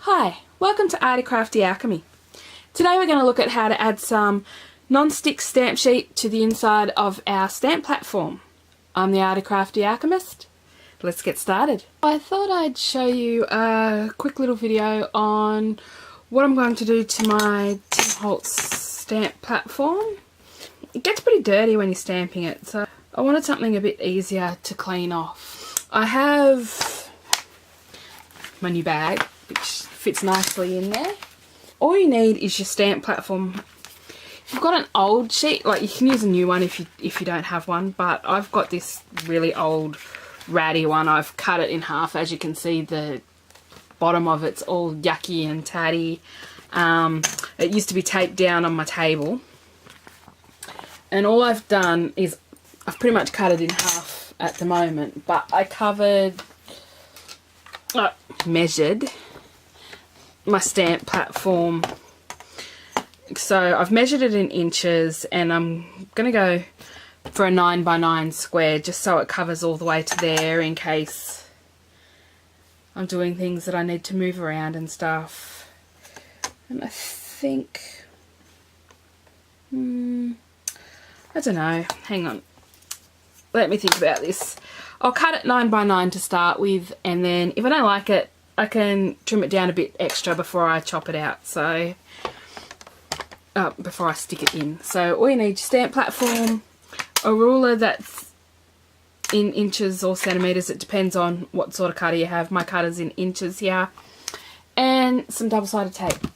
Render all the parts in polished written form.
Hi, welcome to Arty Crafty Alchemy. Today we're going to look at how to add some non-stick stamp sheet to the inside of our stamp platform. I'm the Arty Crafty Alchemist. Let's get started. I thought I'd show you a quick little video on what I'm going to do to my Tim Holtz Stamp Platform. It gets pretty dirty when you're stamping it, so I wanted something a bit easier to clean off. I have my new bag, which fits nicely in there. All you need is your stamp platform. If you've got an old sheet, like you can use a new one if you don't have one, but I've got this really old ratty one. I've cut it in half. As you can see, the bottom of it's all yucky and tatty. It used to be taped down on my table, and all I've done is I've pretty much cut it in half at the moment, but I measured my stamp platform. So I've measured it in inches, and I'm going to go for a 9x9 square just so it covers all the way to there in case I'm doing things that I need to move around and stuff. And I think, I don't know, hang on, let me think about this. I'll cut it 9x9 to start with, and then if I don't like it, I can trim it down a bit extra before I chop it out, so before I stick it in. So all you need is your stamp platform, a ruler that's in inches or centimetres, it depends on what sort of cutter you have. My cutter's in inches here, and some double-sided tape.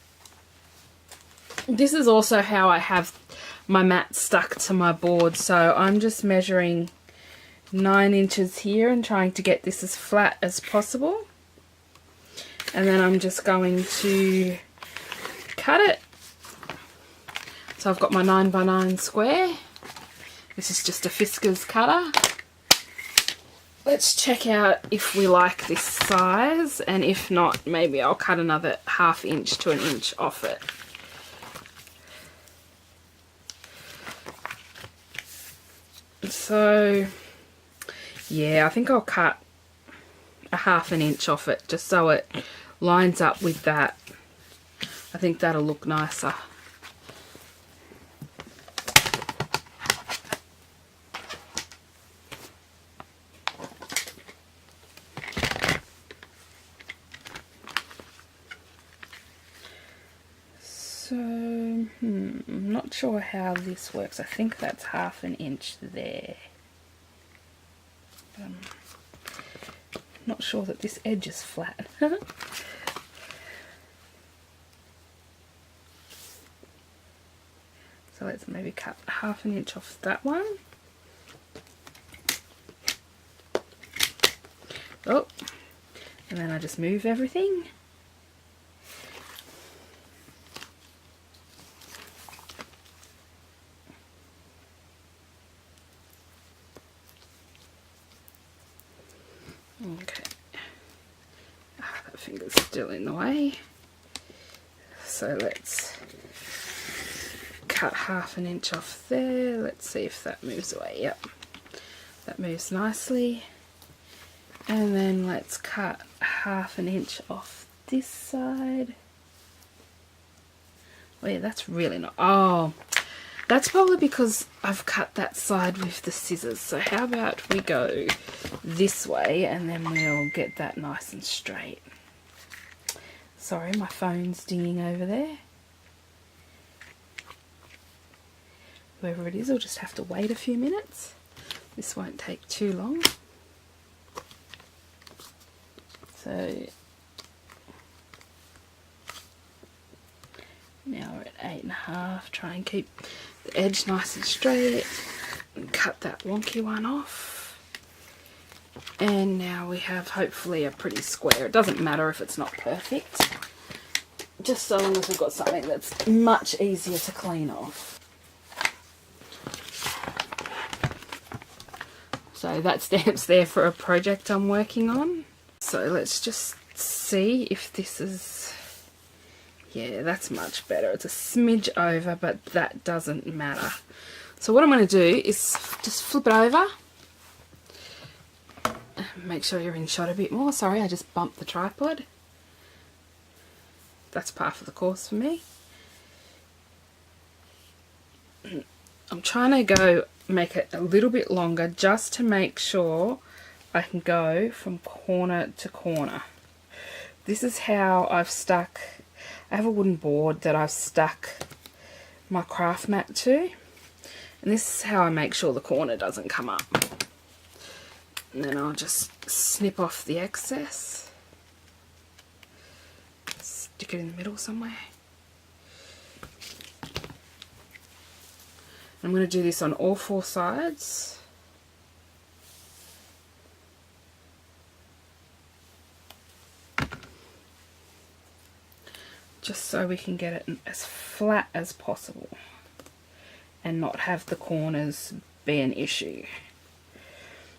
This is also how I have my mat stuck to my board, so I'm just measuring 9 inches here and trying to get this as flat as possible. And then I'm just going to cut it. So I've got my 9x9 square. This is just a Fiskars cutter. Let's check out if we like this size, and if not, maybe I'll cut another 1/2 inch to 1 inch off it. So yeah, I think I'll cut a 1/2 inch off it just so it lines up with that. I think that'll look nicer. So, I'm not sure how this works. I think that's 1/2 inch there. But I'm not sure that this edge is flat. So let's maybe cut 1/2 inch off that one. Oh, and then I just move everything. Okay, that finger's still in the way, so let's cut 1/2 inch off there. Let's see if that moves away. Yep, that moves nicely. And then let's cut 1/2 inch off this side. Oh yeah, that's really not, oh, that's probably because I've cut that side with the scissors. So how about we go this way, and then we'll get that nice and straight. Sorry, my phone's dinging over there. Whoever it is will just have to wait a few minutes. This won't take too long. So now we're at 8.5. Try and keep the edge nice and straight, and cut that wonky one off. And now we have hopefully a pretty square. It doesn't matter if it's not perfect, just so long as we've got something that's much easier to clean off. So that stamp's there for a project I'm working on. So let's just see if this is, yeah, that's much better. It's a smidge over, but that doesn't matter. So what I'm going to do is just flip it over. Make sure you're in shot a bit more. Sorry, I just bumped the tripod. that's par for the course for me. I'm trying to go make it a little bit longer just to make sure I can go from corner to corner. This is how I've stuck, I have a wooden board that I've stuck my craft mat to, and this is how I make sure the corner doesn't come up. And then I'll just snip off the excess, stick it in the middle somewhere. I'm going to do this on all 4 sides. Just so we can get it as flat as possible and not have the corners be an issue.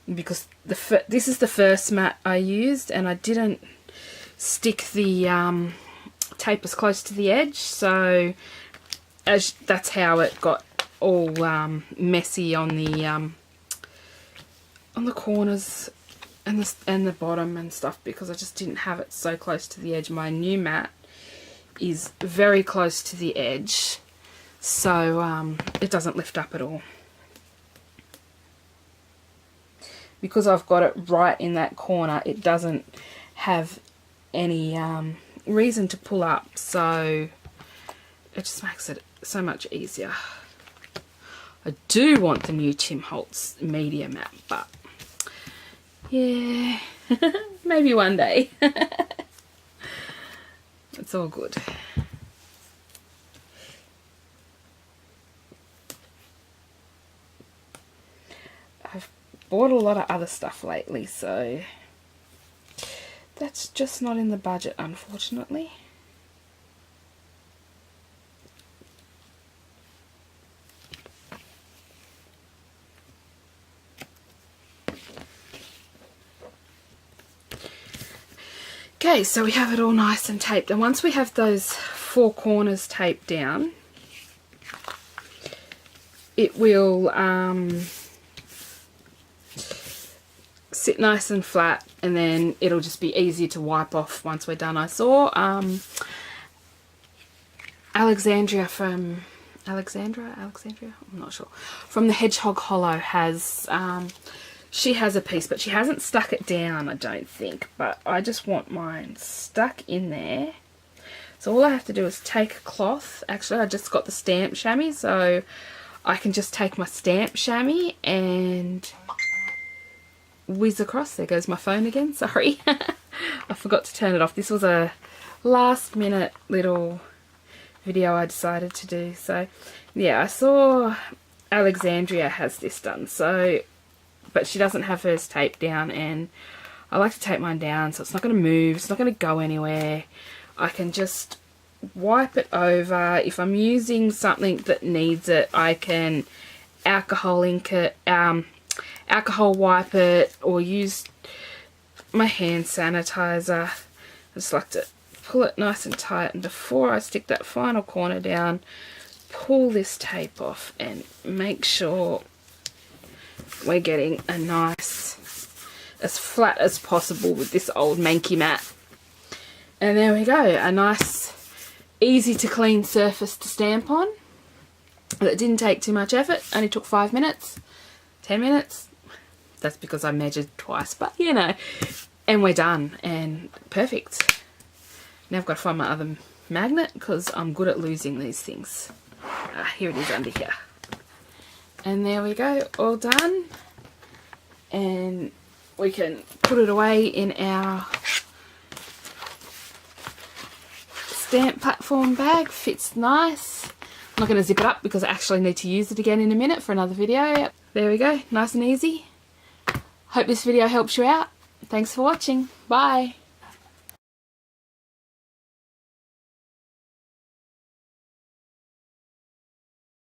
Because this is the first mat I used, and I didn't stick the tape as close to the edge, so that's how it got all messy on the corners and the bottom and stuff, because I just didn't have it so close to the edge. My new mat is very close to the edge, so it doesn't lift up at all. Because I've got it right in that corner, it doesn't have any reason to pull up, so it just makes it so much easier. I do want the new Tim Holtz media mat, but yeah, maybe one day. It's all good. I've bought a lot of other stuff lately, so that's just not in the budget, unfortunately. Okay, so we have it all nice and taped, and once we have those 4 corners taped down, it will sit nice and flat, and then it'll just be easier to wipe off once we're done. I saw Alexandria, I'm not sure, from the Hedgehog Hollow has she has a piece, but she hasn't stuck it down, I don't think, but I just want mine stuck in there. So all I have to do is take a cloth. Actually, I just got the stamp chamois, so I can just take my stamp chamois and whiz across. There goes my phone again, sorry. I forgot to turn it off. This was a last minute little video I decided to do. So yeah, I saw Alexandria has this done, so but she doesn't have hers taped down, and I like to tape mine down so it's not going to move, it's not going to go anywhere. I can just wipe it over. If I'm using something that needs it, I can alcohol ink it, alcohol wipe it, or use my hand sanitizer. I just like to pull it nice and tight, and before I stick that final corner down, pull this tape off and make sure we're getting a nice, as flat as possible with this old Manky mat. And there we go, a nice, easy to clean surface to stamp on. That didn't take too much effort, only took 5 minutes, 10 minutes. That's because I measured twice, but you know. And we're done, and perfect. Now I've got to find my other magnet because I'm good at losing these things. Here it is under here. And there we go, all done. And we can put it away in our stamp platform bag. Fits nice. I'm not going to zip it up because I actually need to use it again in a minute for another video. There we go, nice and easy. Hope this video helps you out. Thanks for watching. Bye.